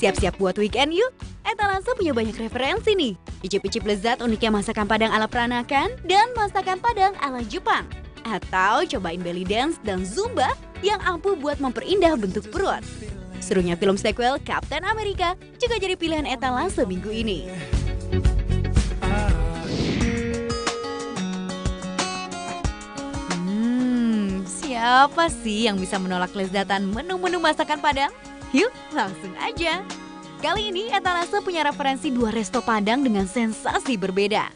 Siap-siap buat weekend yuk! Etalase punya banyak referensi nih. Icip-icip lezat uniknya masakan Padang ala Peranakan dan masakan Padang ala Jepang. Atau cobain belly dance dan zumba yang ampuh buat memperindah bentuk perut. Serunya film sequel Captain America juga jadi pilihan etalase minggu ini. Siapa sih yang bisa menolak kelezatan menu-menu masakan Padang? Yuk, langsung aja. Kali ini etalase punya referensi 2 resto Padang dengan sensasi berbeda.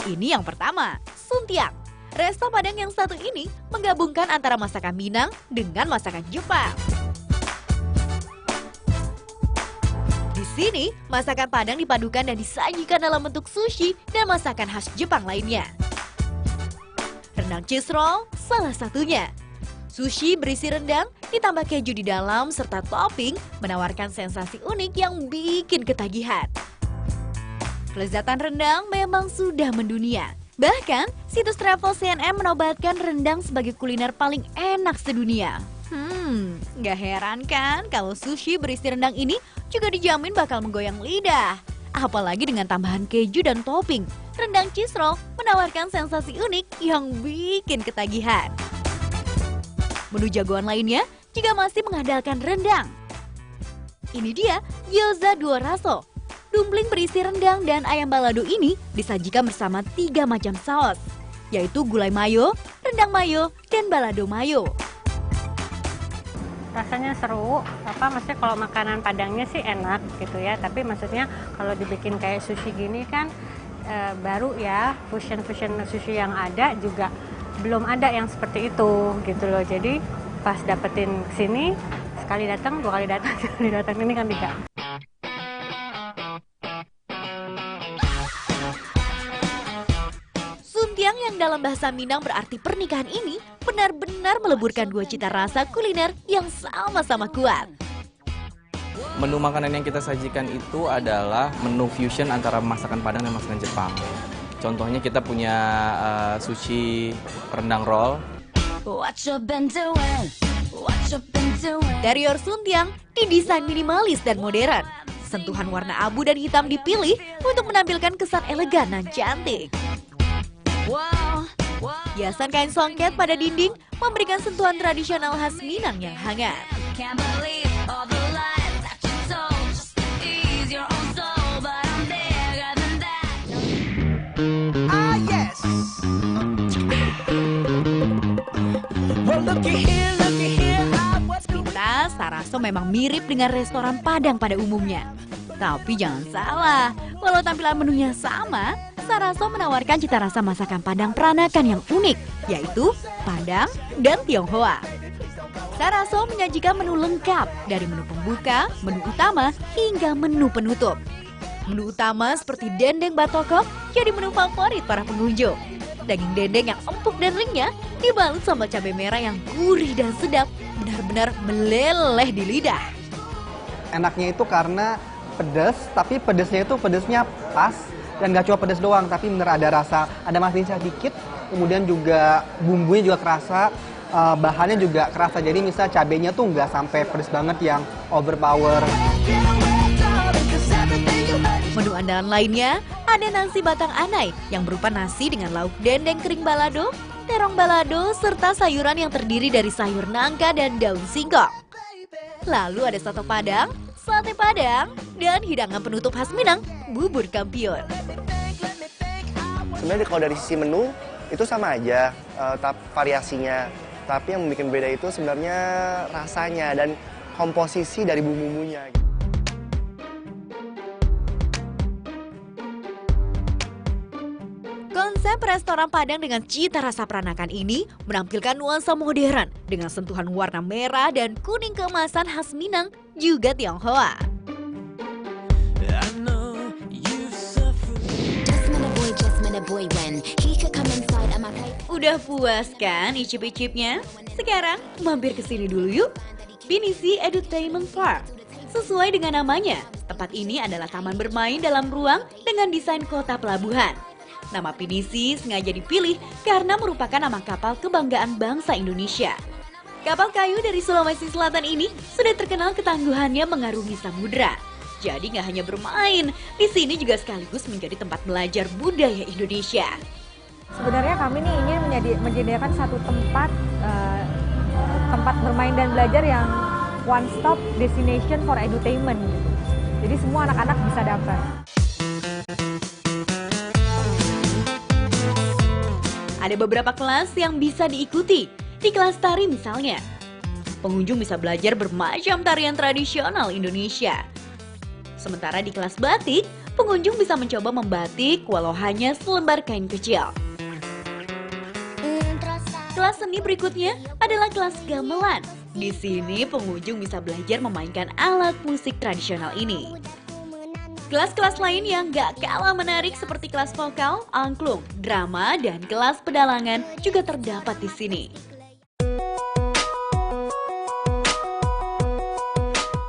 Ini yang pertama, Suntiang. Resto Padang yang satu ini menggabungkan antara masakan Minang dengan masakan Jepang. Di sini, masakan Padang dipadukan dan disajikan dalam bentuk sushi dan masakan khas Jepang lainnya. Rendang cheese roll salah satunya. Sushi berisi rendang, ditambah keju di dalam serta topping menawarkan sensasi unik yang bikin ketagihan. Kelezatan rendang memang sudah mendunia. Bahkan, situs travel CNN menobatkan rendang sebagai kuliner paling enak sedunia. Gak heran kan kalau sushi berisi rendang ini juga dijamin bakal menggoyang lidah. Apalagi dengan tambahan keju dan topping, rendang cheese roll menawarkan sensasi unik yang bikin ketagihan. Menu jagoan lainnya juga masih mengandalkan rendang. Ini dia gyoza dua raso. Dumpling berisi rendang dan ayam balado ini disajikan bersama 3 macam saus, yaitu gulai mayo, rendang mayo, dan balado mayo. Rasanya seru, maksudnya kalau makanan Padangnya sih enak gitu ya, tapi maksudnya kalau dibikin kayak sushi gini kan baru ya, fusion sushi yang ada juga belum ada yang seperti itu gitu loh. Jadi pas dapetin sini, sekali datang, 2 kali datang, sekali datang, ini kan 3. Suntiang yang dalam bahasa Minang berarti pernikahan ini benar-benar meleburkan 2 cita rasa kuliner yang sama-sama kuat. Menu makanan yang kita sajikan itu adalah menu fusion antara masakan Padang dan masakan Jepang. Contohnya kita punya sushi rendang roll. Interior Suntiang didesain minimalis dan modern. Sentuhan warna abu dan hitam dipilih untuk menampilkan kesan elegan dan cantik. Hiasan kain songket pada dinding memberikan sentuhan tradisional khas Minang yang hangat. Sepintas, Saraso memang mirip dengan restoran Padang pada umumnya. Tapi jangan salah, walau tampilan menunya sama, Saraso menawarkan cita rasa masakan Padang Peranakan yang unik, yaitu Padang dan Tionghoa. Saraso menyajikan menu lengkap dari menu pembuka, menu utama, hingga menu penutup. Menu utama seperti dendeng batokok jadi menu favorit para pengunjung. Daging dendeng yang empuk dan renyah dibalut sambal cabai merah yang gurih dan sedap, benar-benar meleleh di lidah. Enaknya itu karena pedas, tapi pedasnya itu pedasnya pas. Dan gak cuma pedas doang, tapi bener ada rasa, ada manisnya sedikit, kemudian juga bumbunya juga kerasa, bahannya juga kerasa. Jadi misalnya cabenya tuh nggak sampai pedas banget yang overpower. Menu andalan lainnya ada nasi batang anai yang berupa nasi dengan lauk dendeng kering balado, terong balado, serta sayuran yang terdiri dari sayur nangka dan daun singkong. Lalu ada soto Padang, sate Padang, dan hidangan penutup khas Minang, bubur kampiun. Sebenarnya kalau dari sisi menu itu sama aja variasinya, tapi yang membuat beda itu sebenarnya rasanya dan komposisi dari bumbu-bumbunya. Konsep restoran Padang dengan cita rasa peranakan ini menampilkan nuansa modern dengan sentuhan warna merah dan kuning keemasan khas Minang juga Tionghoa. Udah puas kan icip-icipnya? Sekarang mampir ke sini dulu yuk. Pinisi Edutainment Park. Sesuai dengan namanya, tempat ini adalah taman bermain dalam ruang dengan desain kota pelabuhan. Nama Pinisi sengaja dipilih karena merupakan nama kapal kebanggaan bangsa Indonesia. Kapal kayu dari Sulawesi Selatan ini sudah terkenal ketangguhannya mengarungi samudra. Jadi nggak hanya bermain, di sini juga sekaligus menjadi tempat belajar budaya Indonesia. Sebenarnya kami nih ingin menyediakan satu tempat bermain dan belajar yang one stop destination for edutainment. Jadi semua anak-anak bisa dapat. Ada beberapa kelas yang bisa diikuti. Di kelas tari misalnya, pengunjung bisa belajar bermacam tarian tradisional Indonesia. Sementara di kelas batik, pengunjung bisa mencoba membatik walau hanya selembar kain kecil. Kelas seni berikutnya adalah kelas gamelan. Di sini pengunjung bisa belajar memainkan alat musik tradisional ini. Kelas-kelas lain yang gak kalah menarik seperti kelas vokal, angklung, drama, dan kelas pedalangan juga terdapat di sini.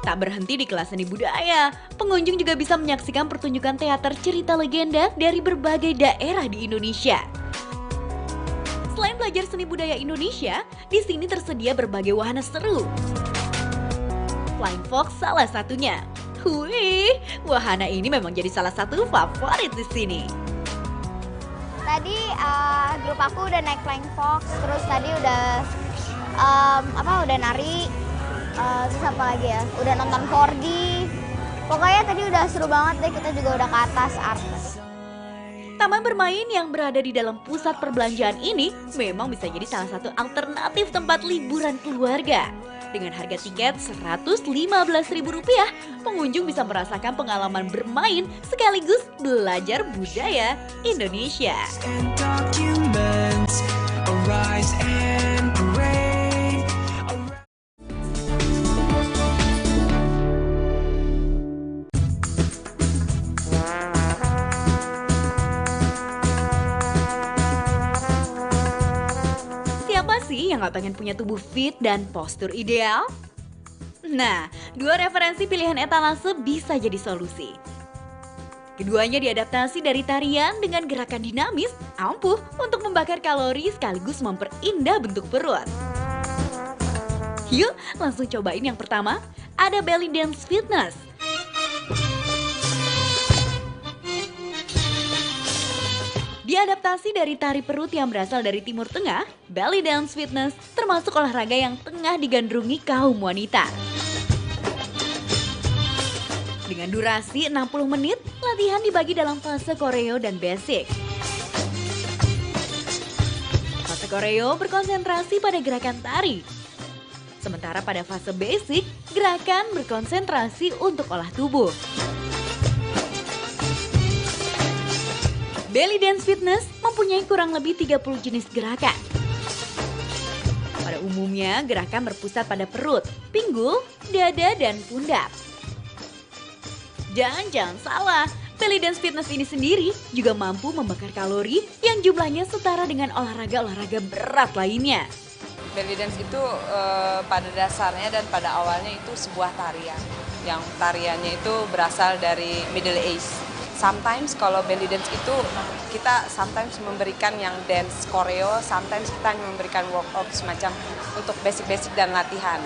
Tak berhenti di kelas seni budaya, pengunjung juga bisa menyaksikan pertunjukan teater cerita legenda dari berbagai daerah di Indonesia. Selain belajar seni budaya Indonesia, di sini tersedia berbagai wahana seru. Flying Fox salah satunya. Wih, wahana ini memang jadi salah satu favorit di sini. Tadi grup aku udah naik Flying Fox, terus tadi udah udah nari, terus apa lagi ya? Udah nonton 4D. Pokoknya tadi udah seru banget deh, kita juga udah ke atas artes. Taman bermain yang berada di dalam pusat perbelanjaan ini memang bisa jadi salah satu alternatif tempat liburan keluarga. Dengan harga tiket Rp115.000, pengunjung bisa merasakan pengalaman bermain sekaligus belajar budaya Indonesia. Siapa sih yang gak pengen punya tubuh fit dan postur ideal? Nah, dua referensi pilihan etalase bisa jadi solusi. Keduanya diadaptasi dari tarian dengan gerakan dinamis, ampuh untuk membakar kalori sekaligus memperindah bentuk perut. Yuk, langsung cobain yang pertama, ada Belly Dance Fitness. Diadaptasi dari tari perut yang berasal dari Timur Tengah, Belly Dance Fitness termasuk olahraga yang tengah digandrungi kaum wanita. Dengan durasi 60 menit, latihan dibagi dalam fase koreo dan basic. Fase koreo berkonsentrasi pada gerakan tari. Sementara pada fase basic, gerakan berkonsentrasi untuk olah tubuh. Belly Dance Fitness mempunyai kurang lebih 30 jenis gerakan. Pada umumnya, gerakan berpusat pada perut, pinggul, dada, dan pundak. Dan jangan salah, Belly Dance Fitness ini sendiri juga mampu membakar kalori yang jumlahnya setara dengan olahraga-olahraga berat lainnya. Belly dance itu pada dasarnya dan pada awalnya itu sebuah tarian. Yang tariannya itu berasal dari Middle East. Sometimes kalau belly dance itu kita sometimes memberikan yang dance koreo, sometimes kita memberikan workout semacam untuk basic-basic dan latihan.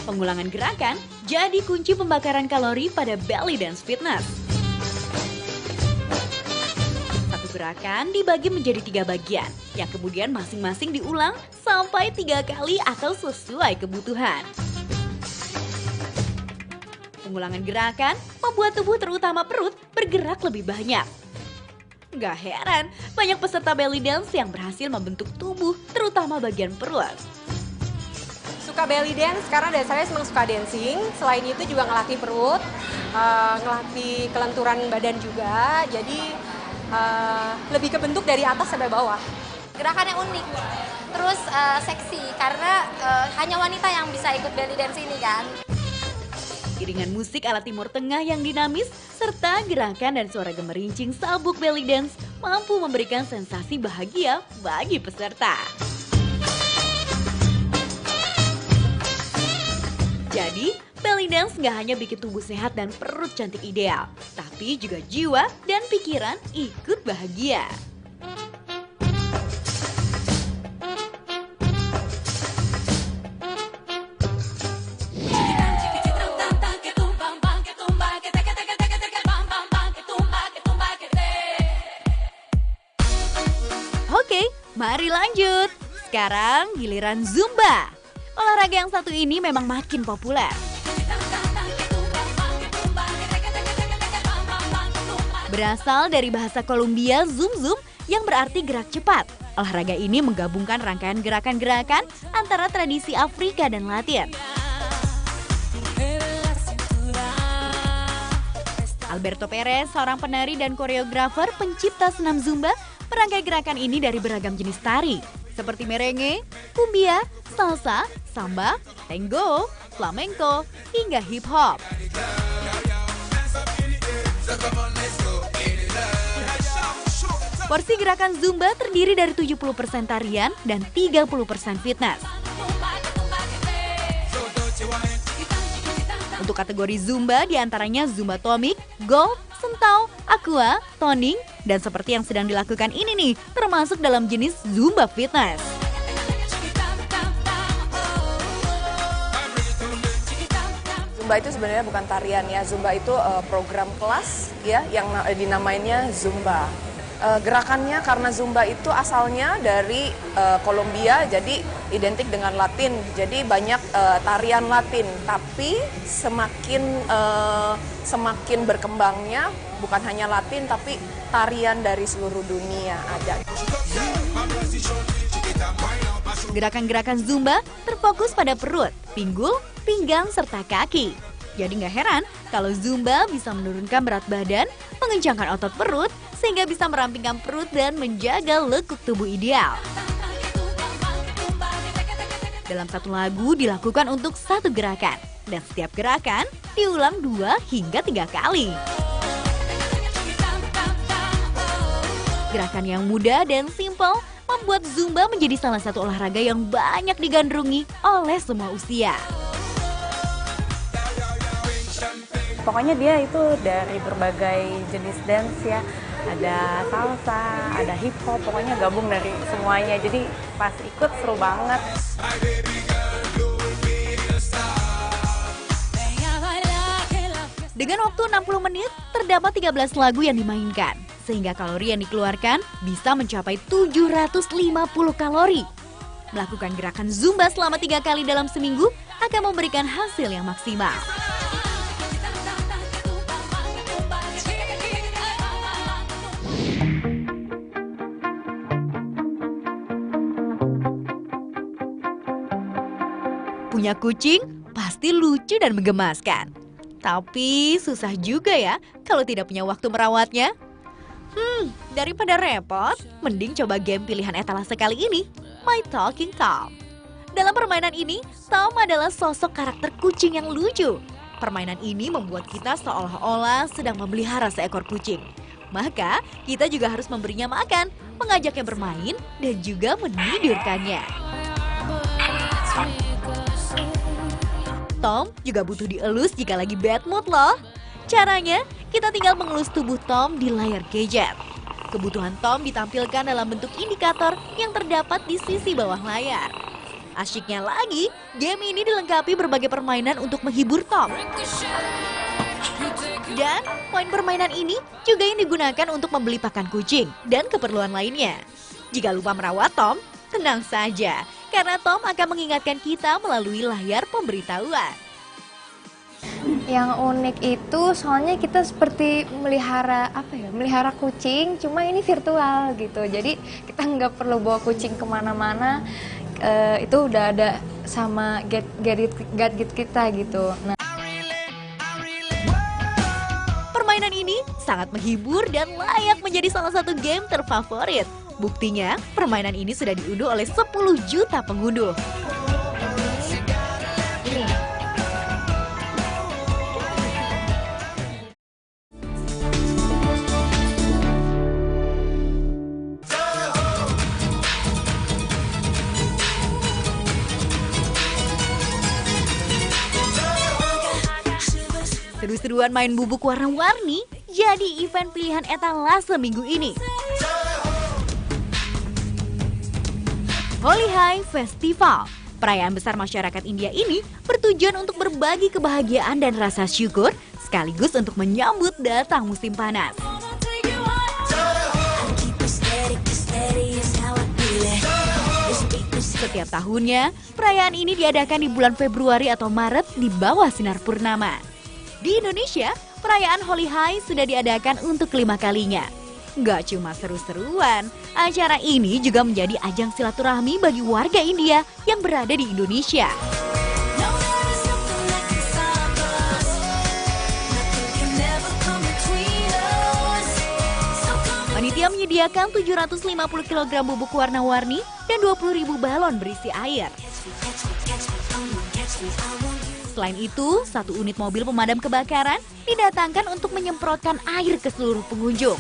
Pengulangan gerakan jadi kunci pembakaran kalori pada Belly Dance Fitness. Satu gerakan dibagi menjadi 3 bagian, yang kemudian masing-masing diulang sampai 3 kali atau sesuai kebutuhan. Pengulangan gerakan membuat tubuh terutama perut bergerak lebih banyak. Gak heran, banyak peserta belly dance yang berhasil membentuk tubuh, terutama bagian perut. Suka belly dance karena dasarnya memang suka dancing. Selain itu juga ngelatih perut, ngelatih kelenturan badan juga. Jadi lebih ke bentuk dari atas sampai bawah. Gerakannya unik, terus seksi karena hanya wanita yang bisa ikut belly dance ini kan. Iringan musik ala Timur Tengah yang dinamis, serta gerakan dan suara gemerincing sabuk belly dance mampu memberikan sensasi bahagia bagi peserta. Jadi, belly dance nggak hanya bikin tubuh sehat dan perut cantik ideal, tapi juga jiwa dan pikiran ikut bahagia. Oke, mari lanjut. Sekarang giliran Zumba. Olahraga yang satu ini memang makin populer. Berasal dari bahasa Kolombia zoom zoom yang berarti gerak cepat. Olahraga ini menggabungkan rangkaian gerakan-gerakan antara tradisi Afrika dan Latin. Alberto Perez, seorang penari dan koreografer pencipta senam Zumba, merangkai gerakan ini dari beragam jenis tari, seperti merengue, cumbia, salsa, samba, tango, flamenco, hingga hip hop. Porsi gerakan Zumba terdiri dari 70% tarian dan 30% fitness. Untuk kategori Zumba diantaranya Zumba Atomic, Gold, Sentau, Aqua, Toning, dan seperti yang sedang dilakukan ini nih, termasuk dalam jenis Zumba Fitness. Zumba itu sebenarnya bukan tarian ya, Zumba itu program kelas ya yang dinamainya Zumba. Gerakannya karena Zumba itu asalnya dari Kolombia, jadi identik dengan Latin, jadi banyak tarian Latin. Tapi semakin berkembangnya bukan hanya Latin, tapi tarian dari seluruh dunia ada. Gerakan-gerakan Zumba terfokus pada perut, pinggul, pinggang, serta kaki. Jadi nggak heran kalau Zumba bisa menurunkan berat badan, mengencangkan otot perut, sehingga bisa merampingkan perut dan menjaga lekuk tubuh ideal. Dalam satu lagu dilakukan untuk satu gerakan, dan setiap gerakan diulang 2 hingga 3 kali. Gerakan yang mudah dan simpel membuat Zumba menjadi salah satu olahraga yang banyak digandrungi oleh semua usia. Pokoknya dia itu dari berbagai jenis dance ya. Ada salsa, ada hip hop, pokoknya gabung dari semuanya. Jadi pas ikut seru banget. Dengan waktu 60 menit, terdapat 13 lagu yang dimainkan. Sehingga kalori yang dikeluarkan bisa mencapai 750 kalori. Melakukan gerakan Zumba selama 3 kali dalam seminggu akan memberikan hasil yang maksimal. Punya kucing pasti lucu dan menggemaskan. Tapi susah juga ya kalau tidak punya waktu merawatnya. Daripada repot, mending coba game pilihan etalase kali ini, My Talking Tom. Dalam permainan ini, Tom adalah sosok karakter kucing yang lucu. Permainan ini membuat kita seolah-olah sedang memelihara seekor kucing. Maka, kita juga harus memberinya makan, mengajaknya bermain, dan juga menidurkannya. Tom juga butuh dielus jika lagi bad mood loh. Caranya, kita tinggal mengelus tubuh Tom di layar gadget. Kebutuhan Tom ditampilkan dalam bentuk indikator yang terdapat di sisi bawah layar. Asyiknya lagi, game ini dilengkapi berbagai permainan untuk menghibur Tom. Dan poin permainan ini juga yang digunakan untuk membeli pakan kucing dan keperluan lainnya. Jika lupa merawat Tom, tenang saja, karena Tom akan mengingatkan kita melalui layar pemberitahuan. Yang unik itu soalnya kita seperti melihara kucing, cuma ini virtual gitu. Jadi kita nggak perlu bawa kucing kemana-mana, itu udah ada sama gadget kita gitu. Nah, permainan ini sangat menghibur dan layak menjadi salah satu game terfavorit. Buktinya, permainan ini sudah diunduh oleh 10 juta pengunduh. Seru-seruan main bubuk warna-warni jadi event pilihan etalase minggu ini. Holi High Festival, perayaan besar masyarakat India ini bertujuan untuk berbagi kebahagiaan dan rasa syukur sekaligus untuk menyambut datang musim panas. Setiap tahunnya, perayaan ini diadakan di bulan Februari atau Maret di bawah sinar purnama. Di Indonesia, perayaan Holi High sudah diadakan untuk kelima kalinya. Gak cuma seru-seruan, acara ini juga menjadi ajang silaturahmi bagi warga India yang berada di Indonesia. Panitia menyediakan 750 kg bubuk warna-warni dan 20.000 balon berisi air. Selain itu, 1 unit mobil pemadam kebakaran didatangkan untuk menyemprotkan air ke seluruh pengunjung.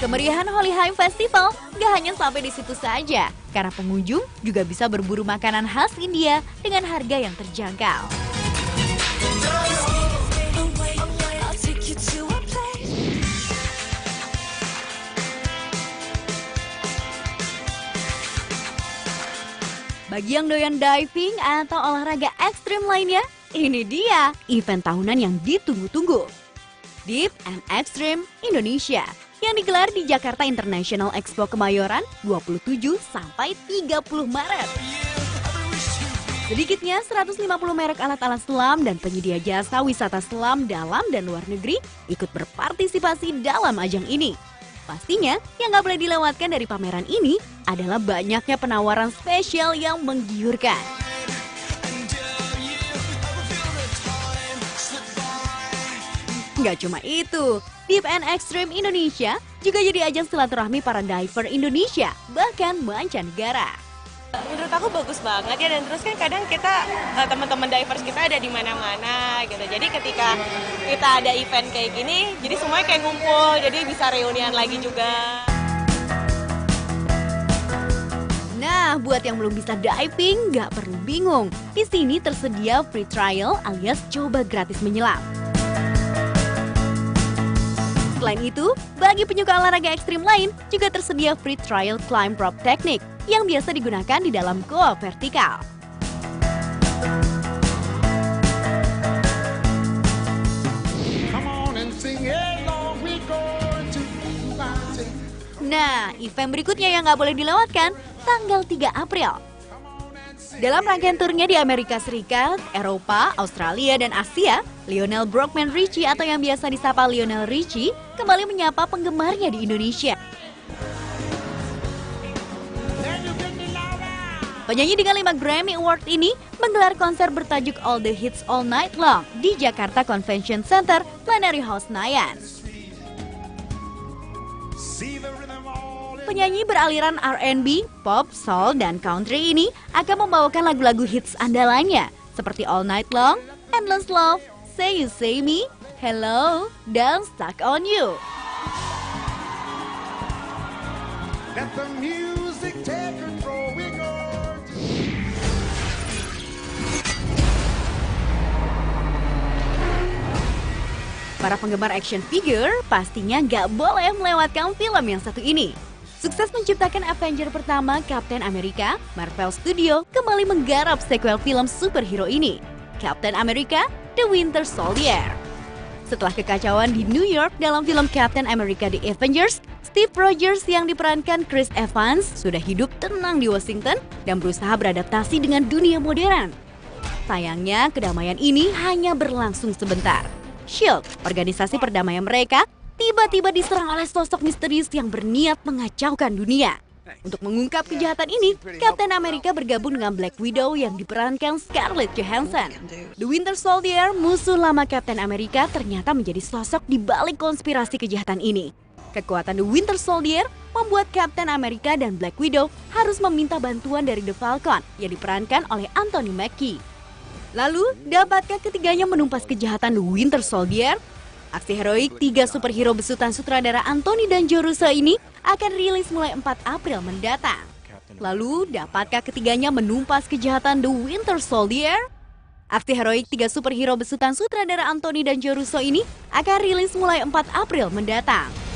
Kemeriahan Holi High Festival gak hanya sampai di situ saja, karena pengunjung juga bisa berburu makanan khas India dengan harga yang terjangkau. Bagi yang doyan diving atau olahraga ekstrim lainnya, ini dia event tahunan yang ditunggu-tunggu. Deep and Extreme Indonesia yang digelar di Jakarta International Expo Kemayoran 27 sampai 30 Maret. Sedikitnya 150 merek alat-alat selam dan penyedia jasa wisata selam dalam dan luar negeri ikut berpartisipasi dalam ajang ini. Pastinya yang gak boleh dilewatkan dari pameran ini adalah banyaknya penawaran spesial yang menggiurkan. Gak cuma itu, Deep and Extreme Indonesia juga jadi ajang silaturahmi para diver Indonesia, bahkan mancanegara. Menurut aku bagus banget ya, dan terus kan kadang kita teman-teman divers kita ada di mana-mana gitu. Jadi ketika kita ada event kayak gini, jadi semuanya kayak ngumpul, jadi bisa reunian lagi juga. Nah, buat yang belum bisa diving, nggak perlu bingung. Di sini tersedia free trial alias coba gratis menyelam. Selain itu, bagi penyuka olahraga ekstrim lain, juga tersedia free trial climb rope technique yang biasa digunakan di dalam goa vertikal. Nah, event berikutnya yang nggak boleh dilewatkan, tanggal 3 April. Dalam rangkaian turnya di Amerika Serikat, Eropa, Australia, dan Asia, Lionel Brockman Richie atau yang biasa disapa Lionel Richie kembali menyapa penggemarnya di Indonesia. Penyanyi dengan 5 Grammy Award ini menggelar konser bertajuk All the Hits All Night Long di Jakarta Convention Center, Plenary Hall Senayan. Penyanyi beraliran R&B, pop, soul, dan country ini akan membawakan lagu-lagu hits andalannya seperti All Night Long, Endless Love, Say You Say Me, Hello, dan Stuck on You. Let the music take control, we go. Para penggemar action figure pastinya nggak boleh melewatkan film yang satu ini. Sukses menciptakan Avenger pertama Captain America, Marvel Studio kembali menggarap sequel film superhero ini, Captain America: The Winter Soldier. Setelah kekacauan di New York dalam film Captain America: The Avengers, Steve Rogers yang diperankan Chris Evans sudah hidup tenang di Washington dan berusaha beradaptasi dengan dunia modern. Sayangnya, kedamaian ini hanya berlangsung sebentar. SHIELD, organisasi perdamaian mereka, tiba-tiba diserang oleh sosok misterius yang berniat mengacaukan dunia. Untuk mengungkap kejahatan ini, Captain America bergabung dengan Black Widow yang diperankan Scarlett Johansson. The Winter Soldier, musuh lama Captain America, ternyata menjadi sosok di balik konspirasi kejahatan ini. Kekuatan The Winter Soldier membuat Captain America dan Black Widow harus meminta bantuan dari The Falcon yang diperankan oleh Anthony Mackie. Lalu, dapatkah ketiganya menumpas kejahatan The Winter Soldier? Aksi heroik 3 superhero besutan sutradara Anthony dan Joe Russo ini akan rilis mulai 4 April mendatang. Lalu, dapatkah ketiganya menumpas kejahatan The Winter Soldier? Aksi heroik 3 superhero besutan sutradara Anthony dan Joe Russo ini akan rilis mulai 4 April mendatang.